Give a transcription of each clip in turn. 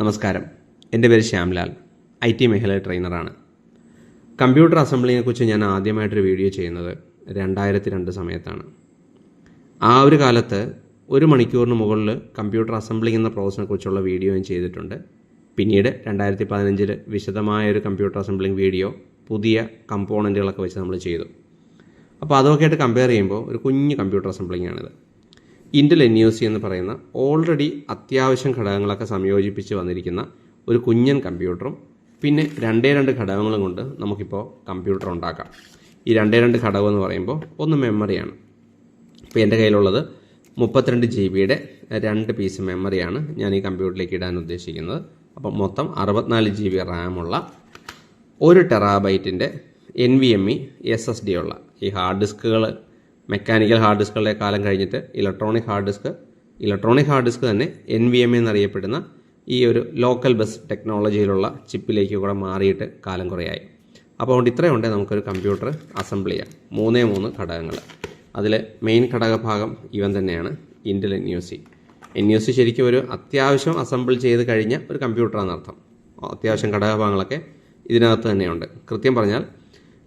നമസ്കാരം, എൻ്റെ പേര് ശ്യാംലാൽ, IT മേഖല ട്രെയിനറാണ്. കമ്പ്യൂട്ടർ അസംബ്ലിങ്ങിനെക്കുറിച്ച് ഞാൻ ആദ്യമായിട്ടൊരു വീഡിയോ ചെയ്യുന്നത് 2002 സമയത്താണ്. ആ ഒരു കാലത്ത് 1 മണിക്കൂറിന് മുകളിൽ കമ്പ്യൂട്ടർ അസംബ്ലിംഗ് എന്ന പ്രോസസ്സിനെക്കുറിച്ചുള്ള വീഡിയോ ഞാൻ ചെയ്തിട്ടുണ്ട്. പിന്നീട് 2015 വിശദമായൊരു കമ്പ്യൂട്ടർ അസംബ്ലിംഗ് വീഡിയോ പുതിയ കമ്പോണൻറ്റുകളൊക്കെ വെച്ച് നമ്മൾ ചെയ്തു. അപ്പോൾ അതൊക്കെ ആയിട്ട് കമ്പയർ ചെയ്യുമ്പോൾ ഒരു കുഞ്ഞ് കമ്പ്യൂട്ടർ അസംബ്ലിംഗ് ആണിത്. ഇൻ്റൽ NUC എന്ന് പറയുന്ന ഓൾറെഡി അത്യാവശ്യം ഘടകങ്ങളൊക്കെ സംയോജിപ്പിച്ച് വന്നിരിക്കുന്ന ഒരു കുഞ്ഞൻ കമ്പ്യൂട്ടറും പിന്നെ 2 ഘടകങ്ങളും കൊണ്ട് നമുക്കിപ്പോൾ കമ്പ്യൂട്ടർ ഉണ്ടാക്കാം. ഈ 2 ഘടകം എന്ന് പറയുമ്പോൾ ഒന്ന് മെമ്മറിയാണ്. ഇപ്പോൾ എൻ്റെ കയ്യിലുള്ളത് 32 GB 2 പീസ് മെമ്മറിയാണ് ഞാൻ ഈ കമ്പ്യൂട്ടറിലേക്ക് ഇടാൻ ഉദ്ദേശിക്കുന്നത്. അപ്പം മൊത്തം 64 GB റാമുള്ള 1 TB NVMe SSD ഉള്ള ഈ ഹാർഡ് ഡിസ്കുകൾ, മെക്കാനിക്കൽ ഹാർഡ് ഡിസ്കുകളുടെ കാലം കഴിഞ്ഞിട്ട് ഇലക്ട്രോണിക് ഹാർഡ് ഡിസ്ക് തന്നെ NVMe എന്നറിയപ്പെടുന്ന ഈ ഒരു ലോക്കൽ ബസ് ടെക്നോളജിയിലുള്ള ചിപ്പിലേക്ക് കൂടെ മാറിയിട്ട് കാലം കുറയായി. അപ്പോൾ അതുകൊണ്ട് ഇത്രയും ഉണ്ടെങ്കിൽ നമുക്കൊരു കമ്പ്യൂട്ടർ അസംബിൾ ചെയ്യാം. 3 ഘടകങ്ങൾ. അതിൽ മെയിൻ ഘടകഭാഗം ഇവൻ തന്നെയാണ്, ഇൻ്റൽ NUC ശരിക്കും ഒരു അത്യാവശ്യം അസംബിൾ ചെയ്ത് കഴിഞ്ഞ ഒരു കമ്പ്യൂട്ടറാണെന്നർത്ഥം. അത്യാവശ്യം ഘടകഭാഗങ്ങളൊക്കെ ഇതിനകത്ത് തന്നെയുണ്ട്. കൃത്യം പറഞ്ഞാൽ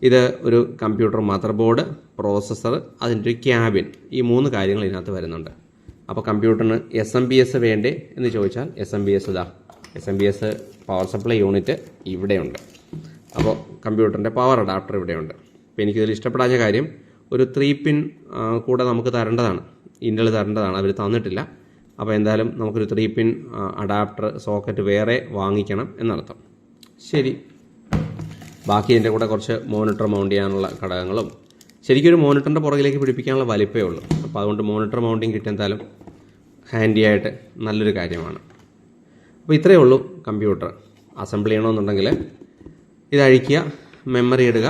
ഇത് ഒരു കമ്പ്യൂട്ടർ മദർ ബോർഡ്, പ്രോസസ്സർ, അതിൻ്റെ ഒരു ക്യാബിൻ, ഈ 3 കാര്യങ്ങൾ ഇതിനകത്ത് വരുന്നുണ്ട്. അപ്പോൾ കമ്പ്യൂട്ടറിന് SMBS വേണ്ടേ എന്ന് ചോദിച്ചാൽ SMBS പവർ സപ്ലൈ യൂണിറ്റ് ഇവിടെയുണ്ട്. അപ്പോൾ കമ്പ്യൂട്ടറിൻ്റെ പവർ അഡാപ്റ്റർ ഇവിടെയുണ്ട്. അപ്പോൾ എനിക്കിതിൽ ഇഷ്ടപ്പെടാത്ത കാര്യം ഒരു 3 പിൻ കൂടെ നമുക്ക് തരേണ്ടതാണ്, ഇൻ്റൽ തരേണ്ടതാണ്, അവർ തന്നിട്ടില്ല. അപ്പോൾ എന്തായാലും നമുക്കൊരു 3 പിൻ അഡാപ്റ്റർ സോക്കറ്റ് വേറെ വാങ്ങിക്കണം എന്നർത്ഥം. ശരി, ബാക്കി ഇതിൻ്റെ കൂടെ കുറച്ച് മോണിറ്റർ മൗണ്ട് ചെയ്യാനുള്ള ഘടകങ്ങളും, ശരിക്കും ഒരു മോണിറ്ററിൻ്റെ പുറകിലേക്ക് പിടിപ്പിക്കാനുള്ള വലിപ്പമേ ഉള്ളൂ. അപ്പോൾ അതുകൊണ്ട് മോണിറ്റർ മൗണ്ടിങ് കിട്ടി എന്തായാലും ഹാൻഡി ആയിട്ട് നല്ലൊരു കാര്യമാണ്. അപ്പോൾ ഇത്രയേ ഉള്ളൂ കമ്പ്യൂട്ടർ. അസംബിൾ ചെയ്യണമെന്നുണ്ടെങ്കിൽ ഇത് അഴിക്കുക, മെമ്മറി ഇടുക.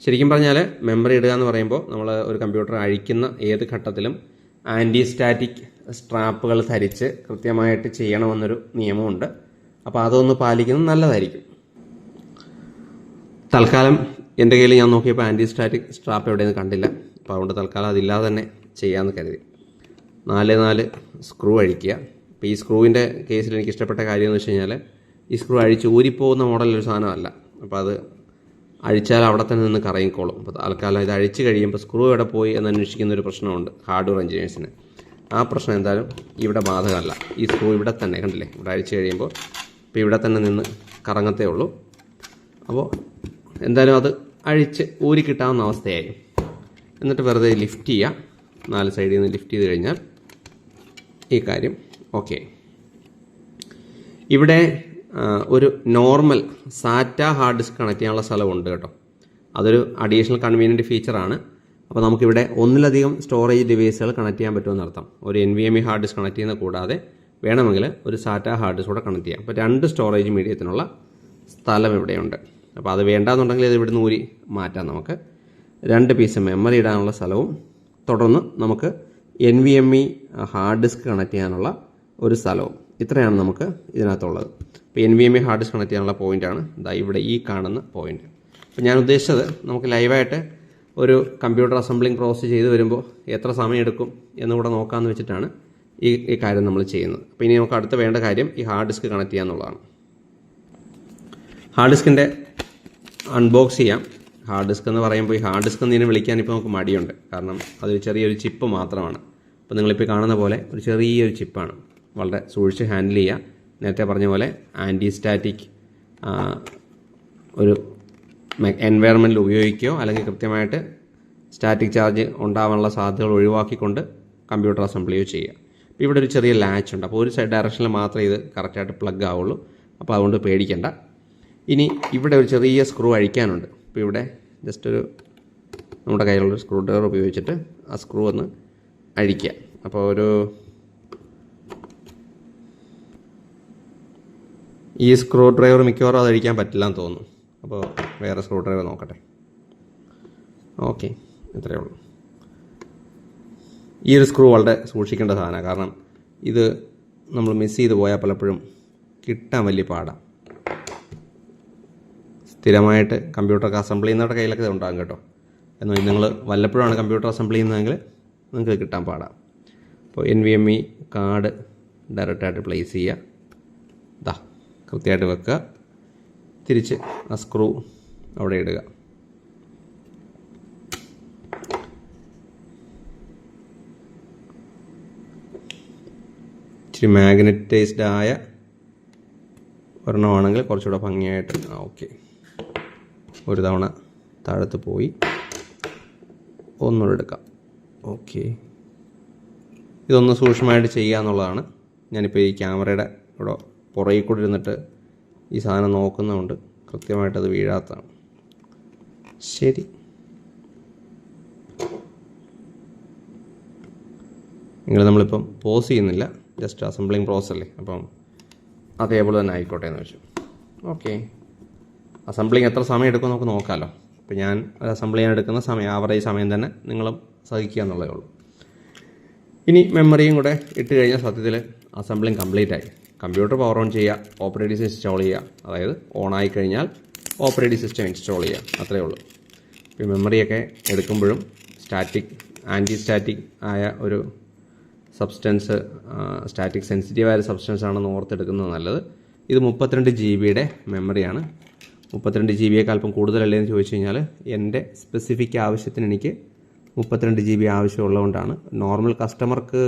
ശരിക്കും പറഞ്ഞാൽ മെമ്മറി ഇടുക എന്ന് പറയുമ്പോൾ നമ്മൾ ഒരു കമ്പ്യൂട്ടർ അഴിക്കുന്ന ഏത് ഘട്ടത്തിലും ആൻറ്റി സ്റ്റാറ്റിക് സ്ട്രാപ്പുകൾ ധരിച്ച് കൃത്യമായിട്ട് ചെയ്യണമെന്നൊരു നിയമമുണ്ട്. അപ്പോൾ അതൊന്ന് പാലിക്കുന്നത് നല്ലതായിരിക്കും. തൽക്കാലം എൻ്റെ കയ്യിൽ ഞാൻ നോക്കിയപ്പോൾ ആൻറ്റി സ്റ്റാറ്റിക് സ്ട്രാപ്പ് എവിടെയൊന്നും കണ്ടില്ല. അപ്പോൾ അതുകൊണ്ട് തൽക്കാലം അതില്ലാതെ തന്നെ ചെയ്യാമെന്ന് കരുതി. 4 സ്ക്രൂ അഴിക്കുക. അപ്പോൾ ഈ സ്ക്രൂവിൻ്റെ കേസിൽ എനിക്ക് ഇഷ്ടപ്പെട്ട കാര്യം എന്ന് വെച്ച് കഴിഞ്ഞാൽ ഈ സ്ക്രൂ അഴിച്ച് ഊരിപ്പോകുന്ന മോഡലൊരു സാധനമല്ല. അപ്പോൾ അത് അഴിച്ചാൽ അവിടെ തന്നെ നിന്ന് കറങ്ങിക്കോളും. അപ്പോൾ തൽക്കാലം ഇത് അഴിച്ച് കഴിയുമ്പോൾ സ്ക്രൂ എവിടെ പോയി എന്ന് അന്വേഷിക്കുന്നൊരു പ്രശ്നമുണ്ട് ഹാർഡ്വെയർ എഞ്ചിനീയേഴ്സിന്. ആ പ്രശ്നം എന്തായാലും ഇവിടെ ബാധകമല്ല. ഈ സ്ക്രൂ ഇവിടെ തന്നെ കണ്ടില്ലേ, ഇവിടെ അഴിച്ച് കഴിയുമ്പോൾ ഇപ്പോൾ ഇവിടെ തന്നെ നിന്ന് കറങ്ങത്തേ ഉള്ളൂ. അപ്പോൾ എന്തായാലും അത് അഴിച്ച് ഊരി കിട്ടാവുന്ന അവസ്ഥയായി. എന്നിട്ട് വെറുതെ ലിഫ്റ്റ് ചെയ്യുക. 4 സൈഡിൽ നിന്ന് ലിഫ്റ്റ് ചെയ്ത് കഴിഞ്ഞാൽ ഈ കാര്യം ഓക്കെ. ഇവിടെ ഒരു നോർമൽ സാറ്റ ഹാർഡ് ഡിസ്ക് കണക്ട് ചെയ്യാനുള്ള സ്ഥലമുണ്ട് കേട്ടോ. അതൊരു അഡീഷണൽ കൺവീനിയൻറ്റ് ഫീച്ചറാണ്. അപ്പോൾ നമുക്കിവിടെ ഒന്നിലധികം സ്റ്റോറേജ് ഡിവൈസുകൾ കണക്ട് ചെയ്യാൻ പറ്റുമെന്നർത്ഥം. ഒരു NVMe ഹാർഡ് ഡിസ്ക് കണക്ട് ചെയ്യുന്ന കൂടാതെ വേണമെങ്കിൽ ഒരു സാറ്റ ഹാർഡ് ഡിസ്ക് കൂടെ കണക്ട് ചെയ്യാം. അപ്പോൾ 2 സ്റ്റോറേജ് മീഡിയത്തിനുള്ള സ്ഥലം ഇവിടെയുണ്ട്. അപ്പോൾ അത് വേണ്ടാന്നുണ്ടെങ്കിൽ ഇത് ഇവിടുന്ന് ഊരി മാറ്റാം. നമുക്ക് 2 പീസ് മെമ്മറി ഇടാനുള്ള സ്ഥലവും തുടർന്ന് നമുക്ക് NVMe ഹാർഡ് ഡിസ്ക് കണക്ട് ചെയ്യാനുള്ള ഒരു സ്ഥലവും, ഇത്രയാണ് നമുക്ക് ഇതിനകത്തുള്ളത്. ഇപ്പോൾ NVMe ഹാർഡ് ഡിസ്ക് കണക്ട് ചെയ്യാനുള്ള പോയിൻ്റാണ് ഇതാ ഇവിടെ ഈ കാണുന്ന പോയിൻ്റ്. അപ്പോൾ ഞാൻ ഉദ്ദേശിച്ചത് നമുക്ക് ലൈവായിട്ട് ഒരു കമ്പ്യൂട്ടർ അസംബ്ലിംഗ് പ്രോസസ്സ് ചെയ്ത് വരുമ്പോൾ എത്ര സമയം എടുക്കും എന്നുകൂടെ നോക്കാമെന്ന് വെച്ചിട്ടാണ് ഈ കാര്യം നമ്മൾ ചെയ്യുന്നത്. അപ്പോൾ ഇനി നമുക്ക് അടുത്ത് വേണ്ട കാര്യം ഈ ഹാർഡ് ഡിസ്ക് കണക്ട് ചെയ്യുക എന്നുള്ളതാണ്. ഹാർഡ് ഡിസ്കിൻ്റെ അൺബോക്സ് ചെയ്യാം. ഹാർഡ് ഡിസ്ക് എന്ന് പറയുമ്പോൾ ഈ ഹാർഡ് ഡിസ്ക് എന്നതിനെ വിളിക്കാൻ ഇപ്പോൾ നമുക്ക് മടിയുണ്ട്. കാരണം അതൊരു ചെറിയൊരു ചിപ്പ് മാത്രമാണ്. അപ്പോൾ നിങ്ങളിപ്പോൾ കാണുന്ന പോലെ ഒരു ചെറിയൊരു ചിപ്പാണ്. വളരെ സൂക്ഷിച്ച് ഹാൻഡിൽ ചെയ്യുക. നേരത്തെ പറഞ്ഞ പോലെ ആൻറ്റി സ്റ്റാറ്റിക് ഒരു എൻവയറമെൻറ്റിൽ ഉപയോഗിക്കുകയോ അല്ലെങ്കിൽ കൃത്യമായിട്ട് സ്റ്റാറ്റിക് ചാർജ് ഉണ്ടാകാനുള്ള സാധ്യതകൾ ഒഴിവാക്കിക്കൊണ്ട് കമ്പ്യൂട്ടർ അസംബ്ലിയോ ചെയ്യുക. അപ്പോൾ ഇവിടെ ഒരു ചെറിയ ലാച്ച് ഉണ്ട്. അപ്പോൾ ഒരു സൈഡ് ഡയറക്ഷനിൽ മാത്രമേ ഇത് കറക്റ്റായിട്ട് പ്ലഗ് ആവുള്ളൂ. അപ്പോൾ അതുകൊണ്ട് പേടിക്കേണ്ട. ഇനി ഇവിടെ ഒരു ചെറിയ സ്ക്രൂ അഴിക്കാനുണ്ട്. അപ്പോൾ ഇവിടെ ജസ്റ്റ് ഒരു നമ്മുടെ കയ്യിലുള്ളൊരു സ്ക്രൂ ഡ്രൈവർ ഉപയോഗിച്ചിട്ട് ആ സ്ക്രൂ ഒന്ന് അഴിക്കുക. അപ്പോൾ ഈ സ്ക്രൂ ഡ്രൈവർ മിക്കവാറും അത് അഴിക്കാൻ പറ്റില്ല എന്ന് തോന്നുന്നു. അപ്പോൾ വേറെ സ്ക്രൂ ഡ്രൈവർ നോക്കട്ടെ. ഓക്കെ, ഇത്രയേ ഉള്ളൂ. ഈ ഒരു സ്ക്രൂ വളരെ സൂക്ഷിക്കേണ്ട സാധനമാണ്. കാരണം ഇത് നമ്മൾ മിസ് ചെയ്ത് പോയാൽ പലപ്പോഴും കിട്ടാൻ വലിയ പാടാണ്. സ്ഥിരമായിട്ട് കമ്പ്യൂട്ടറൊക്കെ അസംബിൾ ചെയ്യുന്നവരുടെ കയ്യിലൊക്കെ ഇത് ഉണ്ടാകും കേട്ടോ. എന്നാൽ നിങ്ങൾ വല്ലപ്പോഴാണ് കമ്പ്യൂട്ടർ അസംബിൾ ചെയ്യുന്നതെങ്കിൽ നിങ്ങൾക്ക് കിട്ടാൻ പാടാം. അപ്പോൾ NVMe കാർഡ് ഡയറക്റ്റായിട്ട് പ്ലേസ് ചെയ്യുക. ദാ കൃത്യമായിട്ട് വെക്കുക. തിരിച്ച് ആ സ്ക്രൂ അവിടെ ഇടുക. ഇച്ചിരി മാഗ്നറ്റൈസ്ഡ് ആയ ഒരെണ്ണമാണെങ്കിൽ കുറച്ചുകൂടെ ഭംഗിയായിട്ട് ഓക്കെ. ഒരു തവണ താഴത്ത് പോയി ഒന്നുകൂടെ എടുക്കാം. ഓക്കെ, ഇതൊന്ന് സൂക്ഷ്മമായിട്ട് ചെയ്യുക എന്നുള്ളതാണ്. ഞാനിപ്പോൾ ഈ ക്യാമറയുടെ ഇവിടെ പുറകിൽ കൂടി ഇരുന്നിട്ട് ഈ സാധനം നോക്കുന്നതുകൊണ്ട് കൃത്യമായിട്ടത് വീഴാത്തതാണ്. ശരി, നമ്മളിപ്പം പോസ് ചെയ്യുന്നില്ല, ജസ്റ്റ് അസംബ്ലിങ് പ്രോസസ് അല്ലേ, അപ്പം അതേപോലെ തന്നെ ആയിക്കോട്ടെ എന്ന് വെച്ചു. ഓക്കെ, അസംബ്ലിങ് എത്ര സമയം എടുക്കും നമുക്ക് നോക്കാമല്ലോ. അപ്പോൾ ഞാൻ അസംബിൾ ചെയ്യാൻ എടുക്കുന്ന സമയം ആവറേജ് സമയം തന്നെ നിങ്ങളും സഹിക്കുക എന്നുള്ളതേ ഉള്ളൂ. ഇനി മെമ്മറിയും കൂടെ ഇട്ട് കഴിഞ്ഞാൽ സത്യത്തിൽ അസംബ്ലിങ് കംപ്ലീറ്റ് ആയി. കമ്പ്യൂട്ടർ പവർ ഓൺ ചെയ്യുക, ഓപ്പറേറ്റിംഗ് സിസ്റ്റം ഇൻസ്റ്റാൾ ചെയ്യുക, അതായത് ഓൺ ആയി കഴിഞ്ഞാൽ ഓപ്പറേറ്റിംഗ് സിസ്റ്റം ഇൻസ്റ്റാൾ ചെയ്യുക, അത്രയേ ഉള്ളൂ. ഇപ്പോൾ മെമ്മറിയൊക്കെ എടുക്കുമ്പോഴും ആൻറ്റി സ്റ്റാറ്റിക് ആയ ഒരു സബ്സ്റ്റൻസ്, സ്റ്റാറ്റിക് സെൻസിറ്റീവായ ഒരു സബ്സ്റ്റൻസ് ആണെന്ന് ഓർത്തെടുക്കുന്നത് നല്ലത്. ഇത് 32 GB മെമ്മറിയാണ്. 32 GB അല്പം കൂടുതലല്ലേ എന്ന് ചോദിച്ചു കഴിഞ്ഞാൽ എൻ്റെ സ്പെസിഫിക് ആവശ്യത്തിന് എനിക്ക് 32 GB ആവശ്യമുള്ളതുകൊണ്ടാണ്. നോർമൽ കസ്റ്റമർക്ക്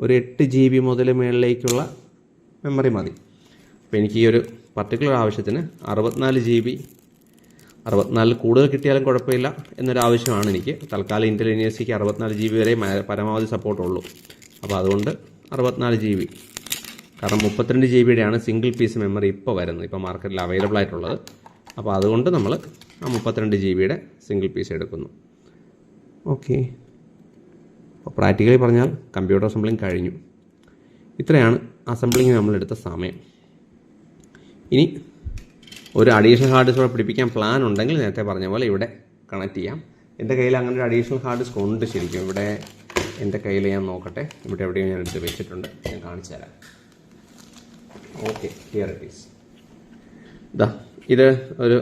ഒരു 8 GB മുതൽ മുകളിലേക്കുള്ള മെമ്മറി മതി. അപ്പോൾ എനിക്ക് ഈ ഒരു പർട്ടിക്കുലർ ആവശ്യത്തിന് 64 GB, 64 കൂടുതൽ കിട്ടിയാലും കുഴപ്പമില്ല എന്നൊരു ആവശ്യമാണ് എനിക്ക്. തൽക്കാലം ഇന്റൽ NUCക്ക് 64 GB വരെ പരമാവധി സപ്പോർട്ടുള്ളൂ. അപ്പോൾ അതുകൊണ്ട് 64 GB, കാരണം 32 GB സിംഗിൾ പീസ് മെമ്മറി ഇപ്പോൾ വരുന്നത്, ഇപ്പോൾ മാർക്കറ്റിൽ അവൈലബിൾ ആയിട്ടുള്ളത്. അപ്പോൾ അതുകൊണ്ട് നമ്മൾ ആ 32 GB സിംഗിൾ പീസ് എടുക്കുന്നു. ഓക്കെ, അപ്പോൾ പ്രാക്ടിക്കലി പറഞ്ഞാൽ കമ്പ്യൂട്ടർ അസംബ്ലിങ് കഴിഞ്ഞു. ഇത്രയാണ് അസംബ്ലിങ്ങിന് നമ്മളെടുത്ത സമയം. ഇനി ഒരു അഡീഷണൽ ഹാർഡ് ഡിസ്ക് പിടിപ്പിക്കാൻ പ്ലാൻ ഉണ്ടെങ്കിൽ നേരത്തെ പറഞ്ഞ പോലെ ഇവിടെ കണക്ട് ചെയ്യാം. എൻ്റെ കയ്യിൽ അങ്ങനെ ഒരു അഡീഷണൽ ഹാർഡ് ഡിസ്ക് ഉണ്ട് ശരിക്കും. ഇവിടെ എൻ്റെ കയ്യിൽ ഞാൻ നോക്കട്ടെ, ഇവിടെ എവിടെയും ഞാൻ എടുത്ത് വെച്ചിട്ടുണ്ട്, ഞാൻ കാണിച്ചു തരാം. Okay, here it is. ഇത് ഒരു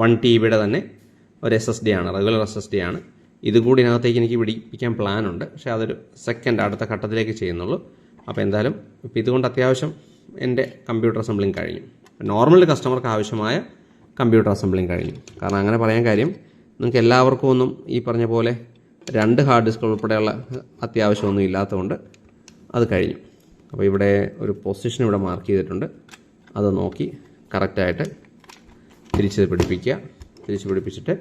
1 TB തന്നെ ഒരു SSD ആണ്, റെഗുലർ SSD ആണ്. ഇതുകൂടി ഇതിനകത്തേക്ക് എനിക്ക് പിടിപ്പിക്കാൻ പ്ലാൻ ഉണ്ട്, പക്ഷേ അതൊരു അടുത്ത ഘട്ടത്തിലേക്ക് ചെയ്യുന്നുള്ളൂ. അപ്പോൾ എന്തായാലും ഇപ്പോൾ ഇതുകൊണ്ട് അത്യാവശ്യം എൻ്റെ കമ്പ്യൂട്ടർ അസംബ്ലിങ് കഴിഞ്ഞു. നോർമൽ കസ്റ്റമർക്ക് ആവശ്യമായ കമ്പ്യൂട്ടർ അസംബ്ലിങ് കഴിഞ്ഞു. കാരണം അങ്ങനെ പറയാൻ കാര്യം, നിങ്ങൾക്ക് എല്ലാവർക്കും ഒന്നും ഈ പറഞ്ഞ പോലെ 2 ഹാർഡ് ഡിസ്ക് ഉൾപ്പെടെയുള്ള അത്യാവശ്യമൊന്നും ഇല്ലാത്തതുകൊണ്ട് അത് കഴിഞ്ഞു. അപ്പോൾ ഇവിടെ ഒരു പൊസിഷൻ ഇവിടെ മാർക്ക് ചെയ്തിട്ടുണ്ട്, അത് നോക്കി കറക്റ്റായിട്ട് തിരിച്ച് പിടിപ്പിച്ചിട്ട്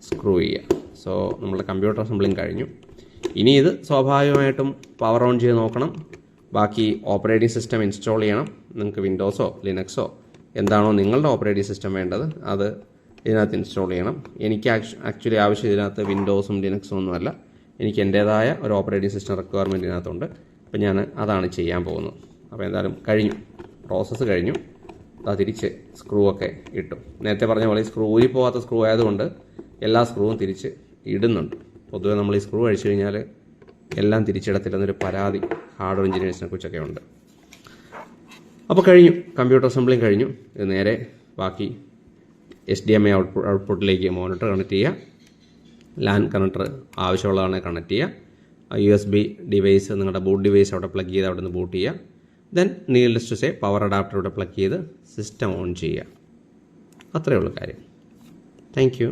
സ്ക്രൂ ചെയ്യുക. സോ നമ്മുടെ കമ്പ്യൂട്ടർ അസംബ്ലിങ് കഴിഞ്ഞു. ഇനി ഇത് സ്വാഭാവികമായിട്ടും പവർ ഓൺ ചെയ്ത് നോക്കണം. ബാക്കി ഓപ്പറേറ്റിംഗ് സിസ്റ്റം ഇൻസ്റ്റാൾ ചെയ്യണം. നിങ്ങൾക്ക് വിൻഡോസോ ലിനക്സോ എന്താണോ നിങ്ങളുടെ ഓപ്പറേറ്റിംഗ് സിസ്റ്റം വേണ്ടത് അത് ഇതിനകത്ത് ഇൻസ്റ്റാൾ ചെയ്യണം. എനിക്ക് ആക്ച്വലി ആവശ്യം ഇതിനകത്ത് വിൻഡോസും ലിനക്സും ഒന്നുമല്ല, എനിക്ക് എൻ്റേതായ ഒരു ഓപ്പറേറ്റിംഗ് സിസ്റ്റം റിക്വയർമെൻറ്റ് ഇതിനകത്തുണ്ട്. അപ്പോൾ ഞാൻ അതാണ് ചെയ്യാൻ പോകുന്നത്. അപ്പോൾ എന്തായാലും കഴിഞ്ഞു, പ്രോസസ്സ് കഴിഞ്ഞു. അത് തിരിച്ച് സ്ക്രൂ ഒക്കെ ഇട്ടു. നേരത്തെ പറഞ്ഞ പോലെ ഈ സ്ക്രൂ ഊരിപ്പോകാത്ത സ്ക്രൂ ആയതുകൊണ്ട് എല്ലാ സ്ക്രൂവും തിരിച്ച് ഇടുന്നുണ്ട്. പൊതുവെ നമ്മൾ ഈ സ്ക്രൂ അഴിച്ചു കഴിഞ്ഞാൽ എല്ലാം തിരിച്ചിടത്തില്ലെന്നൊരു പരാതി ഹാർഡ്വെയർ എഞ്ചിനീയേഴ്സിനെ കുറിച്ചൊക്കെ ഉണ്ട്. അപ്പോൾ കഴിഞ്ഞു, കമ്പ്യൂട്ടർ അസംബ്ലിങ് കഴിഞ്ഞു. ഇത് നേരെ ബാക്കി HDMI ഔട്ട്പുട്ടിലേക്ക് മോണിറ്റർ കണക്ട് ചെയ്യുക, LAN കണക്ടർ ആവശ്യമുള്ളതാണ് കണക്ട് ചെയ്യുക, USB ഡിവൈസ് നിങ്ങളുടെ ബൂട്ട് ഡിവൈസ് അവിടെ പ്ലഗ് ചെയ്ത് അവിടെ നിന്ന് ബൂട്ട് ചെയ്യുക. Then needless to say power adapter ഇവിടെ പ്ലഗ് ചെയ്ത് സിസ്റ്റം ഓൺ ചെയ്യുക. അത്രയേ ഉള്ളൂ കാര്യം. Thank U.